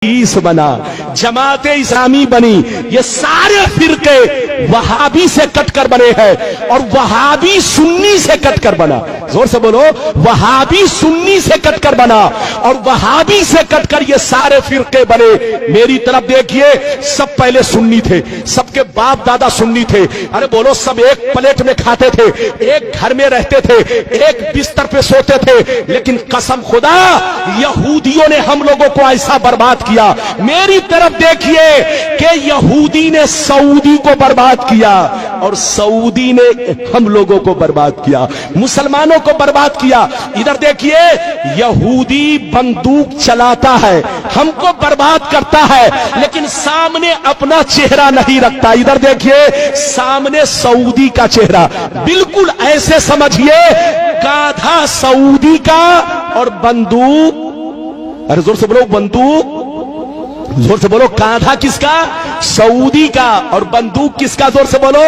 बना, जमात इस्लामी बनी, ये सारे फिरके वहाबी से कटकर बने हैं और वहाबी सुन्नी से कटकर बना। जोर से बोलो, वहाबी सुन्नी से कटकर बना और वहाबी से कटकर ये सारे फिरके बने। मेरी तरफ देखिए, सब पहले सुन्नी थे, सबके बाप दादा सुन्नी थे। अरे बोलो, सब एक प्लेट में खाते थे, एक घर में रहते थे, एक बिस्तर पे सोते थे। लेकिन कसम खुदा, यहूदियों ने हम लोगों को ऐसा बर्बाद किया। मेरी तरफ देखिए कि यहूदी ने सऊदी को बर्बाद किया और सऊदी ने हम लोगों को बर्बाद किया, मुसलमानों को बर्बाद किया। इधर देखिए, यहूदी बंदूक चलाता है, हमको बर्बाद करता है, लेकिन सामने अपना चेहरा नहीं रखता। इधर देखिए, सामने सऊदी का चेहरा, बिल्कुल ऐसे समझिए गाधा सऊदी का और बंदूक, अरे जोर से बोलो, बंदूक, जोर से बोलो, कांधा किसका? सऊदी का, और बंदूक किसका? जोर से बोलो,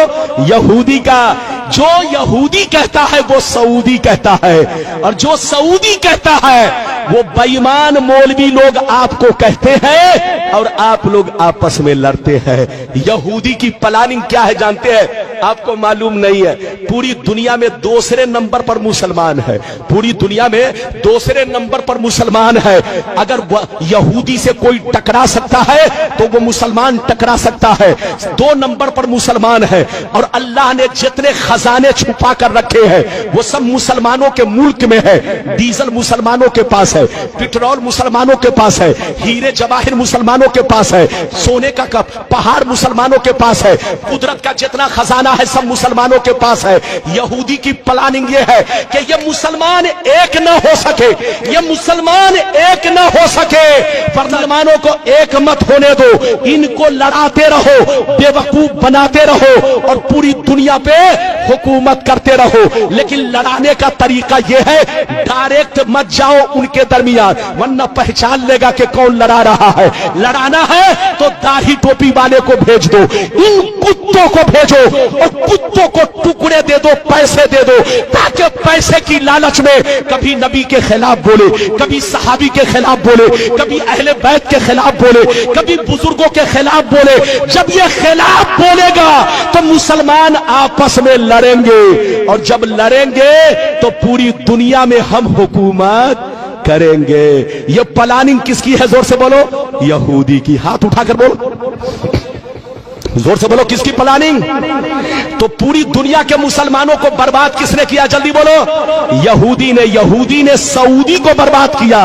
यहूदी का। जो यहूदी कहता है वो सऊदी कहता है, और जो सऊदी कहता है वो बेईमान मौलवी लोग आपको कहते हैं और आप लोग आपस में लड़ते हैं। यहूदी की प्लानिंग क्या है जानते हैं? आपको मालूम नहीं है। पूरी दुनिया में दूसरे नंबर पर मुसलमान है, पूरी दुनिया में दूसरे नंबर पर मुसलमान है। अगर यहूदी से कोई टकरा सकता है तो वो मुसलमान टकरा सकता है। 2 नंबर पर मुसलमान है, और अल्लाह ने जितने खजाने छुपा कर रखे हैं वो सब मुसलमानों के मुल्क में है। डीजल मुसलमानों के पास है, पेट्रोल मुसलमानों के पास है, हीरे जवाहिर मुसलमानों के पास है, सोने का पहाड़ मुसलमानों के पास है, कुदरत का जितना खजाना है सब मुसलमानों के पास है। यहूदी की प्लानिंग ये है कि ये मुसलमान एक न हो सके, ये मुसलमान एक न हो सके, मुसलमानों को एक मत होने दो, इनको लड़ाते रहो, बेवकूफ बनाते रहो और पूरी दुनिया पे हुकूमत करते रहो। लेकिन लड़ाने का तरीका यह है, डायरेक्ट मत जाओ उनके दरमियान, वरना पहचान लेगा कि कौन लड़ा रहा है। लड़ाना है तो दाढ़ी टोपी वाले को भेज दो, इन कुत्तों को भेजो और कुत्तों को टुकड़े दे दो, पैसे दे दो, ताकि पैसे की लालच में कभी नबी के खिलाफ बोले, कभी सहाबी के खिलाफ बोले, कभी अहले बैत के खिलाफ बोले, कभी बुजुर्गों के खिलाफ बोले। जब ये खिलाफ बोलेगा तो मुसलमान आपस में लड़ेंगे, और जब लड़ेंगे तो पूरी दुनिया में हम हुकूमत करेंगे। ये प्लानिंग किसकी है? जोर से बोलो, यहूदी की। हाथ उठाकर बोलो, जोर से बोलो, किसकी प्लानिंग? तो पूरी दुनिया के मुसलमानों को बर्बाद किसने किया? जल्दी बोलो, यहूदी ने। यहूदी ने सऊदी को बर्बाद किया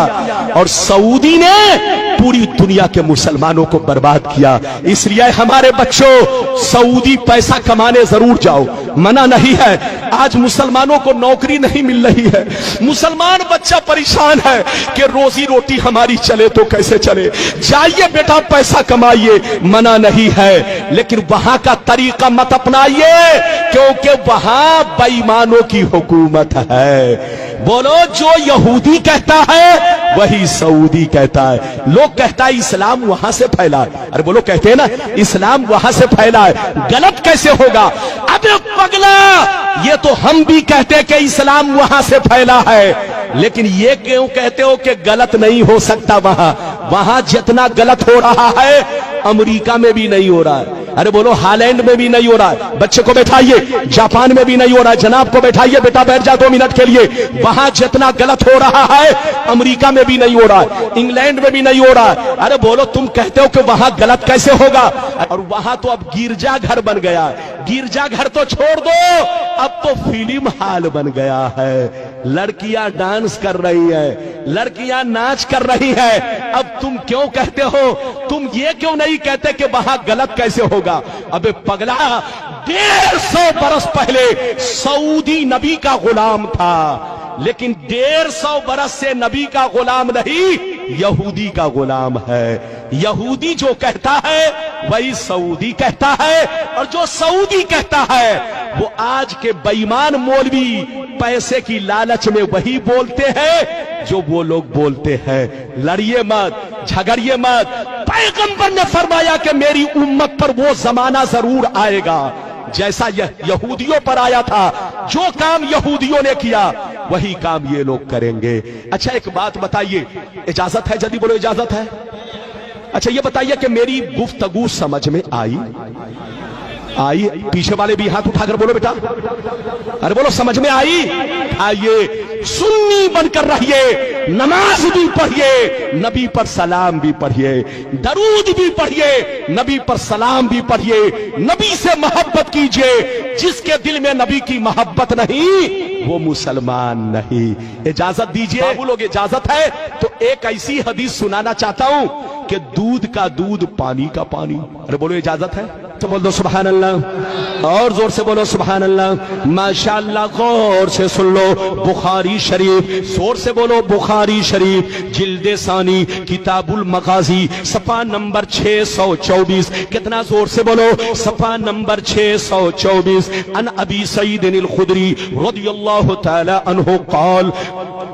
और सऊदी ने पूरी दुनिया के मुसलमानों को बर्बाद किया। इसलिए हमारे बच्चों, सऊदी पैसा कमाने जरूर जाओ, मना नहीं है। आज मुसलमानों को नौकरी नहीं मिल रही है, मुसलमान बच्चा परेशान है कि रोजी रोटी हमारी चले तो कैसे चले। जाइए बेटा, पैसा कमाइए, मना नहीं है, लेकिन वहां का तरीका मत अपनाइए, क्योंकि वहां बेईमानों की हुकूमत है। बोलो, जो यहूदी कहता है वही सऊदी कहता है। लोग कहता है इस्लाम वहां से फैला है, अरे बोलो, कहते हैं ना इस्लाम वहां से फैला है, गलत कैसे होगा? अबे पगला, ये तो हम भी कहते हैं कि इस्लाम वहां से फैला है, लेकिन ये क्यों कहते हो कि गलत नहीं हो सकता? वहां जितना गलत हो रहा है अमेरिका में भी नहीं हो रहा है। अरे बोलो, हालैंड में भी नहीं हो रहा है। बच्चे को बैठाइए, जापान में भी नहीं हो रहा है। जनाब को बैठाइए, बेटा बैठ जा 2 मिनट के लिए। वहां जितना गलत हो रहा है अमेरिका में भी नहीं हो रहा है, इंग्लैंड में भी नहीं हो रहा है। अरे बोलो, तुम कहते हो कि वहां गलत कैसे होगा? और वहां तो अब गिरजा घर बन गया। गिरजा घर तो छोड़ दो, अब तो फिल्म हॉल बन गया है। लड़कियां डांस कर रही है, लड़कियां नाच कर रही है। अब तुम क्यों कहते हो? तुम ये क्यों नहीं कहते कि वहां गलत कैसे होगा? अबे पगला, 150 बरस पहले सऊदी नबी का गुलाम था, लेकिन 150 बरस से नबी का गुलाम नहीं, यहूदी का गुलाम है। यहूदी जो कहता है वही सऊदी कहता है, और जो सऊदी कहता है वो आज के बेईमान मौलवी पैसे की लालच में वही बोलते हैं जो वो लोग बोलते हैं। लड़िए मत, झगड़िए मत। पैगंबर ने फरमाया कि मेरी उम्मत पर वो जमाना जरूर आएगा जैसा यहूदियों पर आया था। जो काम यहूदियों ने किया वही काम ये लोग करेंगे। अच्छा, एक बात बताइए, इजाजत है? जल्दी बोलो, इजाजत है? اچھا یہ بتائیے کہ میری گفتگو سمجھ میں آئی؟ پیچھے والے بھی ہاتھ اٹھا کر بولو بیٹا، ارے بولو سمجھ میں آئی؟ آئیے سنی بن کر رہیے، نماز بھی پڑھیے، نبی پر سلام بھی پڑھیے، درود بھی پڑھیے، نبی پر سلام بھی پڑھیے، نبی سے محبت کیجئے۔ جس کے دل میں نبی کی محبت نہیں وہ مسلمان نہیں۔ اجازت دیجئے، بابو لوگ اجازت ہے تو ایک ایسی حدیث سنانا چاہتا ہوں کہ دودھ کا دودھ پانی کا پانی۔ ارے بولو اجازت ہے تو بول دو سبحان اللہ، اور زور سے بولو سبحان اللہ۔ ماشاءاللہ، غور سے سن لو، بخاری شریف، زور سے بولو بخاری شریف، جلد ثانی، کتاب المغازی، صفحہ نمبر 624۔ کتنا زور سے بولو؟ صفحہ نمبر 624۔ ان ابی سعید الخدری رضی اللہ تعالی عنہ قال،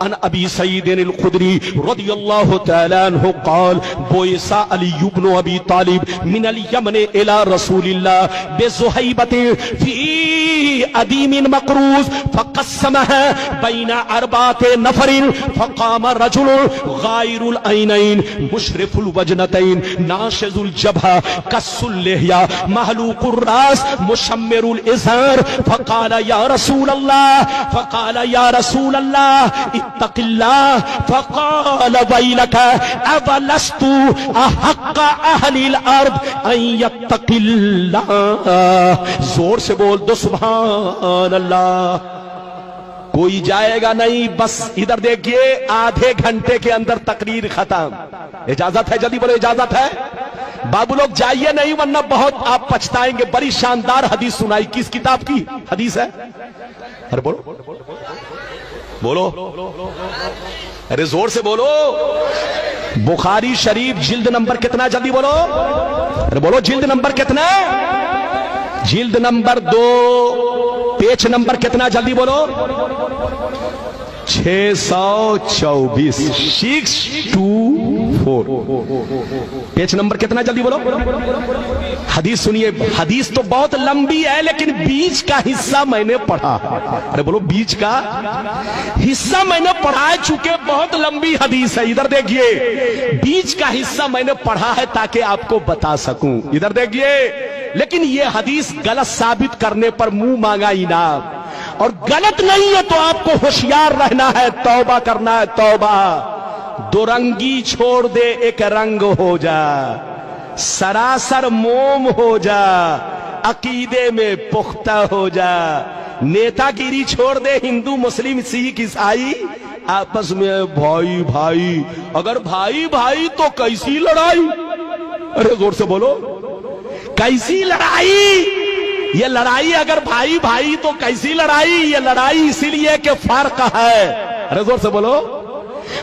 ان ابی سعید الخدری رضی اللہ تعالی عنہ قال، بعث علی بن ابی طالب من الیمن الى رسول اللہ بزہیبۃ فی ادیم مقروض فقسمها بین اربعۃ نفر فقام رجل غائر العینین مشرف الوجنتین ناشز الجبهہ کس اللحیہ محلوق الراس مشمر الازار فقال یا رسول اللہ، فقال یا رسول اللہ اتق اللہ، فقال ویلک اولست احق اہل الارض ان یتق اللہ۔ زور سے بول دو سبحان اللہ۔ کوئی جائے گا نہیں، بس ادھر دیکھیے، آدھے گھنٹے کے اندر تقریر ختم۔ اجازت ہے؟ جلدی بولو اجازت ہے؟ بابو لوگ جائیے نہیں ورنہ بہت آپ پچھتائیں گے۔ بڑی شاندار حدیث سنائی، کس کتاب کی حدیث ہے؟ ارے بولو بولو، ارے زور سے بولو۔ بخاری شریف جلد نمبر کتنا؟ جلدی بولو، ارے بولو جلد نمبر کتنا؟ جلد نمبر 2، پیج نمبر کتنا؟ جلدی بولو۔ 624، 624، پیج نمبر کتنا؟ جلدی بولو۔ حدیث سنیے، حدیث تو بہت لمبی ہے لیکن بیچ کا حصہ میں نے پڑھا۔ ارے بولو بیچ کا حصہ میں نے پڑھا ہے، چونکہ بہت لمبی حدیث ہے۔ ادھر دیکھیے، بیچ کا حصہ میں نے پڑھا ہے تاکہ آپ کو بتا سکوں۔ ادھر دیکھیے، لیکن یہ حدیث غلط ثابت کرنے پر منہ مانگا انعام، اور غلط نہیں ہے تو آپ کو ہوشیار رہنا ہے، توبہ کرنا ہے، توبہ۔ دو رنگی چھوڑ دے، ایک رنگ ہو جا، سراسر موم ہو جا، عقیدے میں پختہ ہو جا۔ نیتا گیری چھوڑ دے، ہندو مسلم سکھ عیسائی آپس میں بھائی بھائی، اگر بھائی بھائی تو کیسی لڑائی؟ ارے زور سے بولو، کیسی لڑائی؟ یہ لڑائی اگر بھائی بھائی تو کیسی لڑائی؟ یہ لڑائی اسی لیے کہ فرق ہے۔ ارے زور سے بولو،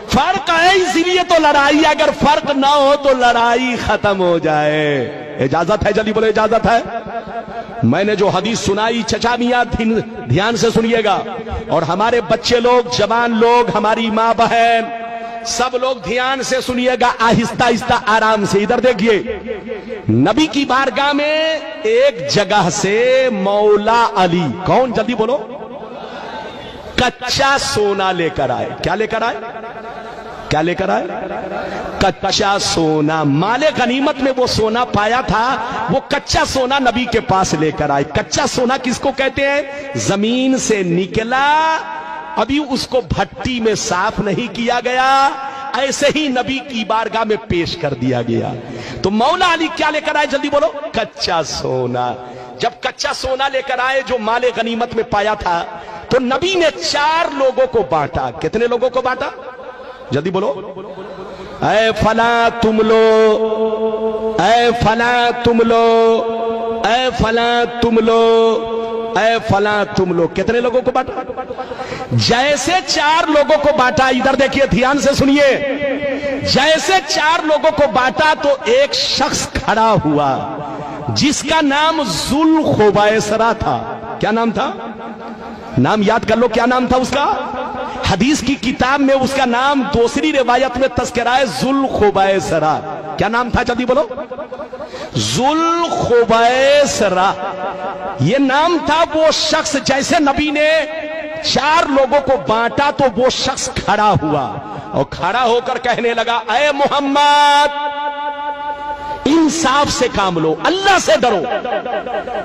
فرق ہے اسی لیے تو لڑائی، اگر فرق نہ ہو تو لڑائی ختم ہو جائے۔ اجازت ہے؟ جلدی بولو اجازت ہے؟ میں نے جو حدیث سنائی چچا میاں دھیان سے سنیے گا، اور ہمارے بچے لوگ، جوان لوگ، ہماری ماں بہن، سب لوگ دھیان سے سنیے گا، آہستہ آہستہ آرام سے۔ ادھر دیکھیے، نبی کی بارگاہ میں ایک جگہ سے مولا علی، کون؟ جلدی بولو، کچا سونا لے کر آئے۔ کیا لے کر آئے؟ کیا لے کر آئے؟ کچا سونا۔ مال غنیمت میں وہ سونا پایا تھا، وہ کچا سونا نبی کے پاس لے کر آئے۔ کچا سونا کس کو کہتے ہیں؟ زمین سے نکلا، ابھی اس کو بھٹی میں صاف نہیں کیا گیا، ایسے ہی نبی کی بارگاہ میں پیش کر دیا گیا۔ تو مولا علی کیا لے کر آئے؟ جلدی بولو، کچا سونا۔ جب کچا سونا لے کر آئے جو مال غنیمت میں پایا تھا، تو نبی نے 4 لوگوں کو بانٹا۔ کتنے لوگوں کو بانٹا؟ جلدی بولو۔ اے فلاں تم لو، اے فلاں تم لو، اے فلاں تم لو، اے فلاں تم لو۔ کتنے لوگوں کو بانٹا؟ جیسے 4 لوگوں کو بانٹا، ادھر دیکھیے دھیان سے سنیے، جیسے 4 لوگوں کو بانٹا تو ایک شخص کھڑا ہوا جس کا نام ذوالخویسرہ تھا۔ کیا نام تھا؟ نام یاد کر لو، کیا نام تھا اس کا؟ حدیث کی کتاب میں اس کا نام دوسری روایت میں تذکرہ ہے ذوالخویسرہ۔ کیا نام تھا؟ جلدی بولو، ذوالخویسرہ یہ نام تھا۔ وہ شخص، جیسے نبی نے 4 لوگوں کو بانٹا تو وہ شخص کھڑا ہوا اور کھڑا ہو کر کہنے لگا، اے محمد، इंसाफ से काम लो, अल्लाह से डरो।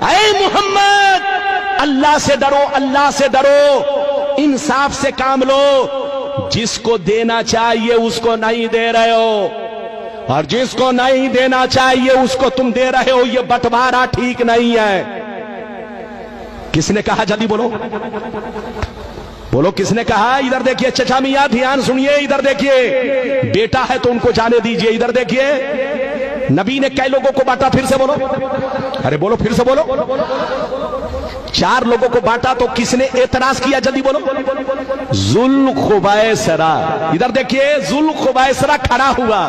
ऐ मोहम्मद, अल्लाह से डरो, अल्लाह से डरो, इंसाफ से काम लो। जिसको देना चाहिए उसको नहीं दे रहे हो, और जिसको नहीं देना चाहिए उसको तुम दे रहे हो, ये बंटवारा ठीक नहीं है। किसने कहा? जल्दी बोलो, बोलो किसने कहा? इधर देखिए चचा मियां, ध्यान सुनिए, इधर देखिए। बेटा है तो उनको जाने दीजिए। इधर देखिए, नबी ने कई लोगों को बांटा? फिर से बोलो, अरे बोलो, फिर से बोलो। 4 लोगों को बांटा तो किसने एतराज किया? जल्दी बोलो। जुल खुबैसरा। इधर देखिए, जुल खुबैसरा खड़ा हुआ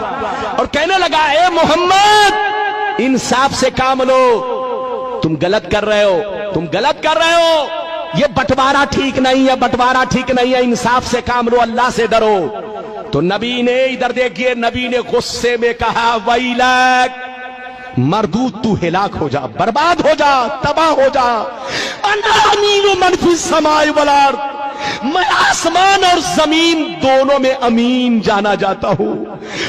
और कहने लगा, ए मोहम्मद, इंसाफ से काम लो, तुम गलत कर रहे हो, तुम गलत कर रहे हो, ये बंटवारा ठीक नहीं है, बंटवारा ठीक नहीं है, इंसाफ से काम लो, अल्लाह से डरो। तो नबी ने, इधर देखिए, नबी ने गुस्से में कहा, वैलक, मरदूद, तू हिलाक हो जा, बर्बाद हो जा, तबाह हो जा। अना अमीनु मन फिस समाए वल अर्द, मैं आसमान और जमीन दोनों में अमीन जाना जाता हूं।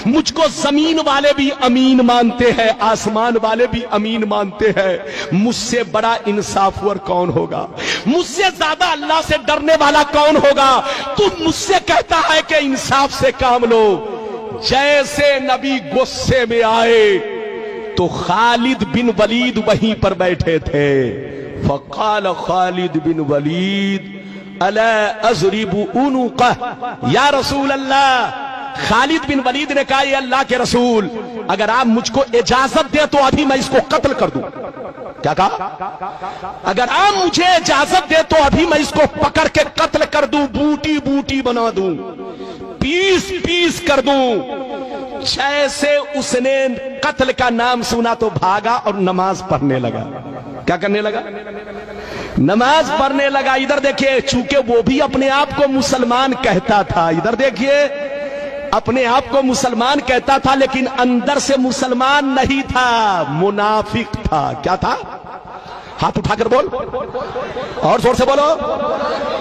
मुझको जमीन वाले भी अमीन मानते हैं, आसमान वाले भी अमीन मानते हैं। मुझसे बड़ा इंसाफवर कौन होगा? मुझसे ज्यादा अल्लाह से डरने वाला कौन होगा? तू मुझसे कहता है कि इंसाफ से काम लो। जैसे नबी गुस्से में आए तो खालिद बिन वलीद वहीं पर बैठे थे। फकाल खालिद बिन वलीद अला अज़रिबु उनुक़ह या रसूल अल्लाह। खालिद बिन वलीद ने कहा, ये अल्लाह के रसूल, अगर आप मुझको इजाजत दे तो अभी मैं इसको कत्ल कर दूं। क्या कहा? अगर आप मुझे इजाजत दे तो अभी मैं इसको पकड़ के कत्ल कर दूं, बूटी बूटी बना दूं, पीस पीस कर दूं। जैसे उसने कत्ल का नाम सुना तो भागा और नमाज पढ़ने लगा। क्या करने लगा? नमाज पढ़ने लगा। इधर देखिए, चूंकि वो भी अपने आप को मुसलमान कहता था, इधर देखिए, अपने आप को मुसलमान कहता था, लेकिन अंदर से मुसलमान नहीं था, मुनाफिक था। क्या था? हाथ उठाकर बोल, और जोर से बोलो।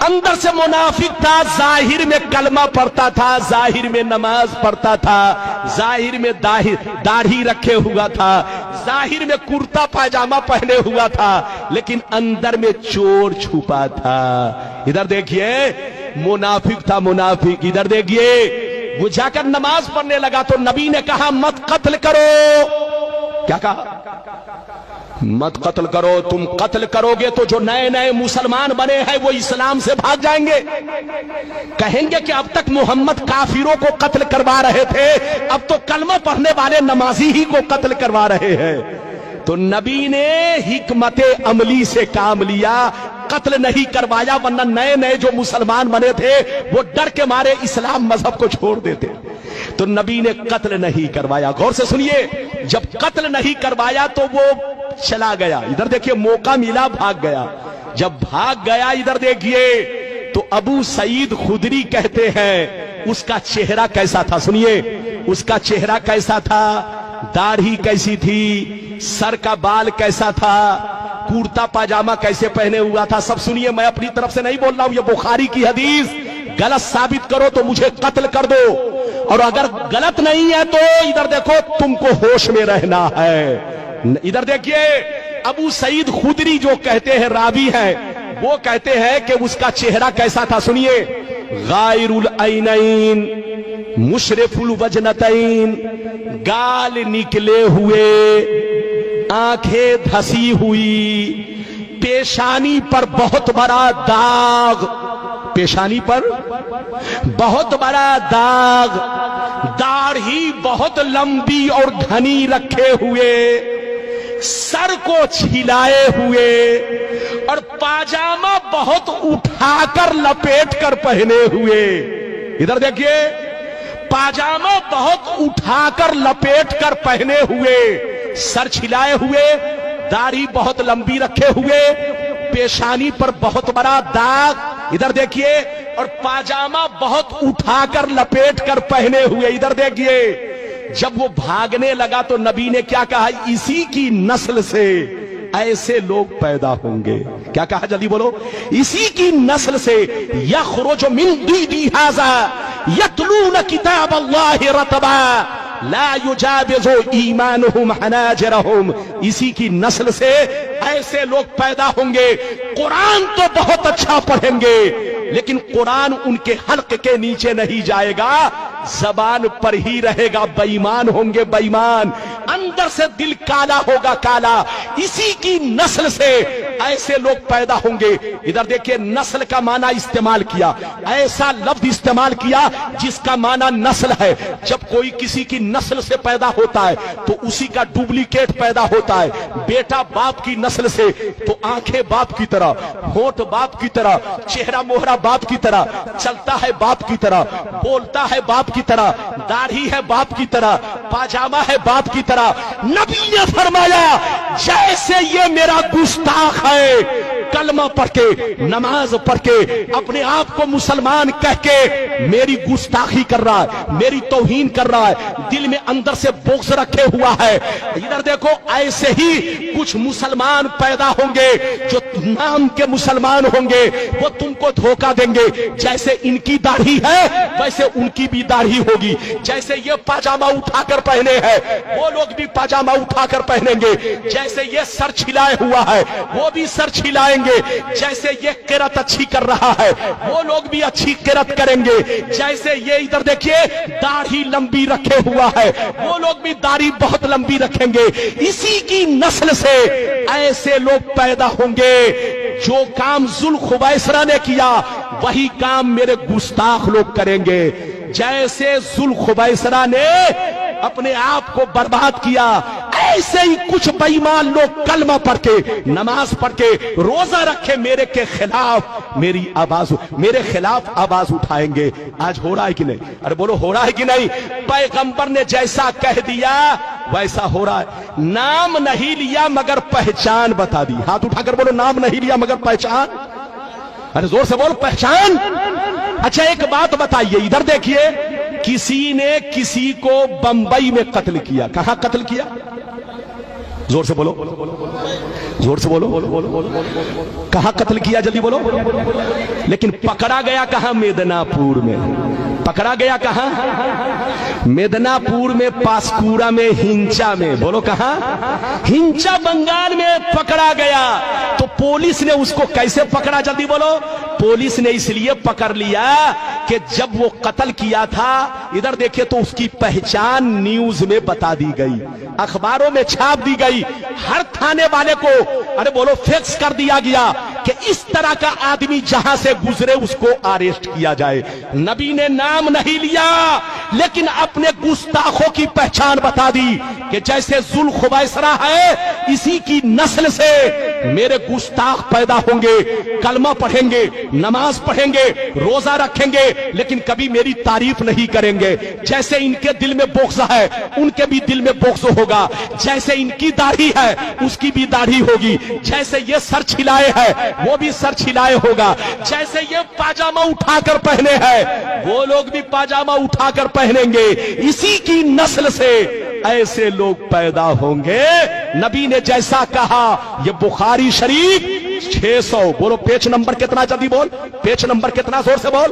अंदर से मुनाफिक था, जाहिर में कलमा पढ़ता था, जाहिर में नमाज पढ़ता था, जाहिर में दाढ़ी रखे हुआ था, जाहिर में कुर्ता पायजामा पहने हुआ था, लेकिन अंदर में चोर छुपा था। इधर देखिए, मुनाफिक था, मुनाफिक। इधर देखिए, वो जाकर नमाज पढ़ने लगा तो नबी ने कहा, मत कत्ल करो। क्या कहा? मत कत्ल करो। तुम कत्ल करोगे तो जो नए नए मुसलमान बने हैं वो इस्लाम से भाग जाएंगे, कहेंगे कि अब तक मोहम्मद काफिरों को कत्ल करवा रहे थे, अब तो कलमा पढ़ने वाले नमाजी ही को कत्ल करवा रहे हैं। तो नबी ने हिकमत अमली से काम लिया, कत्ल नहीं करवाया, वरना नए नए जो मुसलमान बने थे वो डर के मारे इस्लाम मजहब को छोड़ देते। तो नबी ने कत्ल नहीं करवाया। गौर से सुनिए, जब कत्ल नहीं करवाया तो वो चला गया। इधर देखिए, मौका मिला, भाग गया। जब भाग गया, इधर देखिए, तो अबू सईद खुदरी कहते हैं, उसका चेहरा कैसा था? सुनिए, उसका चेहरा कैसा था, दाढ़ी कैसी थी, सर का बाल कैसा था, कुर्ता पाजामा कैसे पहने हुआ था, सब सुनिए। मैं अपनी तरफ से नहीं बोल रहा हूं, ये बुखारी की हदीस। गलत साबित करो तो मुझे कत्ल कर दो, और अगर गलत नहीं है तो इधर देखो, तुमको होश में रहना है। इधर देखिए, अबू सईद खुदरी जो कहते हैं, रावी हैं, वो कहते हैं कि उसका चेहरा कैसा था? सुनिए, गायरुल ऐनैन, मुशरिफुल वजनतैन, गाल निकले हुए, आंखें धसी हुई, पेशानी पर बहुत बड़ा दाग, पेशानी पर बहुत बड़ा दाग, दाढ़ी बहुत लंबी और घनी रखे हुए, सर को छिलाए हुए, और पाजामा बहुत उठाकर लपेट कर पहने हुए। इधर देखिए, पाजामा बहुत उठाकर लपेट कर पहने हुए, सर छिलाए हुए, दाढ़ी बहुत लंबी रखे हुए, पेशानी पर बहुत बड़ा दाग। इधर देखिए, और पाजामा बहुत उठाकर लपेट कर पहने हुए। इधर देखिए, जब वो भागने लगा तो नबी ने क्या कहा? इसी की नस्ल से ऐसे लोग पैदा होंगे। क्या कहा? जल्दी बोलो। इसी की नस्ल से यखरुजु मिन दीदी हाज़ा यतलून किताब अल्लाह रतबा ला युजाबिजु ईमानुहुम हनाजिरहुम, इसी की नस्ल से ऐसे लोग पैदा होंगे। कुरान तो बहुत अच्छा पढ़ेंगे लेकिन कुरान उनके हल्क के नीचे नहीं जाएगा, जबान पर ही रहेगा। बेईमान होंगे बेईमान, अंदर से दिल काला होगा काला। इसी की नस्ल से ऐसे लोग पैदा होंगे। इधर देखिए, नस्ल का माना इस्तेमाल किया, ऐसा लफ्ज इस्तेमाल किया जिसका माना नस्ल है। जब कोई किसी की नस्ल से पैदा होता है तो उसी का डुप्लीकेट पैदा होता है। बेटा बाप की नस्ल से तो आंखें बाप की तरह, होंठ बाप की तरह, चेहरा मोहरा बाप की तरह, चलता है बाप की तरह, बोलता है बाप की तरह, दाढ़ी है बाप की तरह, पाजामा है बाप की तरह। नबी ने फरमाया जैसे ये मेरा गुस्ताख है, कलमा पढ़ के, नमाज पढ़ के, अपने आप को मुसलमान कह के मेरी गुस्ताखी कर रहा है, मेरी तौहीन कर रहा है, दिल में अंदर से बोक्स रखे हुआ है। इधर देखो, ऐसे ही कुछ मुसलमान पैदा होंगे जो नाम के मुसलमान होंगे, वो तुमको धोखा देंगे। जैसे इनकी दाढ़ी है वैसे उनकी भी दाढ़ी होगी, जैसे ये पाजामा उठाकर पहने हैं वो लोग भी पाजामा उठाकर पहनेंगे, जैसे ये सर छिलाए हुआ है वो भी सर छिलाएंगे, जैसे ये किरत अच्छी कर रहा है वो लोग भी अच्छी किरत करेंगे, जैसे ये इधर देखिए दाढ़ी लंबी रखे हुआ है वो लोग भी दाढ़ी बहुत लंबी रखेंगे। इसी की नस्ल से ऐसे लोग पैदा होंगे। जो काम जुल खुबैसरा ने किया वही काम मेरे गुस्ताख लोग करेंगे। जैसे जुल खुबैसरा ने अपने आप को बर्बाद किया, ऐसे ही कुछ बेईमान लोग कलमा पढ़ के, नमाज पढ़ के, रोजा रखे मेरे के खिलाफ मेरी आवाज, मेरे खिलाफ आवाज उठाएंगे। आज हो रहा है कि नहीं? अरे बोलो, हो रहा है कि नहीं? पैगंबर ने जैसा कह दिया वैसा हो रहा है। नाम नहीं लिया मगर पहचान बता दी। हाथ उठाकर बोलो, नाम नहीं लिया मगर पहचान। अरे जोर से बोल, पहचान। अच्छा एक बात बताइए, इधर देखिए, किसी ने किसी को बंबई में कत्ल किया। कहां कत्ल किया? जोर से बोलो, जोर से बोलो, कहां कत्ल किया? जल्दी बोलो। लेकिन पकड़ा गया कहां? मेदनापुर में। पकड़ा गया कहां? मेदनापुर में, पासकुरा में, हिंचा में। बोलो कहां? हिंचा बंगाल में पकड़ा गया। तो पुलिस ने उसको कैसे पकड़ा? जल्दी बोलो। पुलिस ने इसलिए पकड़ लिया कि जब वो कत्ल किया था, इधर देखिए तो उसकी पहचान न्यूज में बता दी गई, अखबारों में छाप दी गई, हर थाने वाले को, अरे बोलो, फैक्स कर दिया गया कि इस तरह का आदमी जहां से गुजरे उसको अरेस्ट किया जाए। नबी ने नाम नहीं लिया लेकिन अपने गुस्ताखों की पहचान बता दी कि जैसे जुल खुबैसरा है इसी की नस्ल से मेरे गुस्ताख पैदा होंगे, कलमा पढ़ेंगे, नमाज पढ़ेंगे, रोजा रखेंगे लेकिन कभी मेरी तारीफ नहीं करेंगे। जैसे इनके दिल में बोक्स है उनके भी दिल में बोक्स होगा, जैसे इनकी दाढ़ी है उसकी भी दाढ़ी होगी, जैसे ये सर छिलाए है वो भी सर छिलाए होगा, जैसे ये पाजामा उठाकर पहने हैं वो लोग भी पाजामा उठाकर पहनेंगे। इसी की नस्ल से ऐसे लोग पैदा होंगे। नबी ने जैसा कहा, ये बुखारी शरीफ 600, बोलो पेज नंबर कितना? जल्दी बोल, पेज नंबर कितना? जोर से बोल।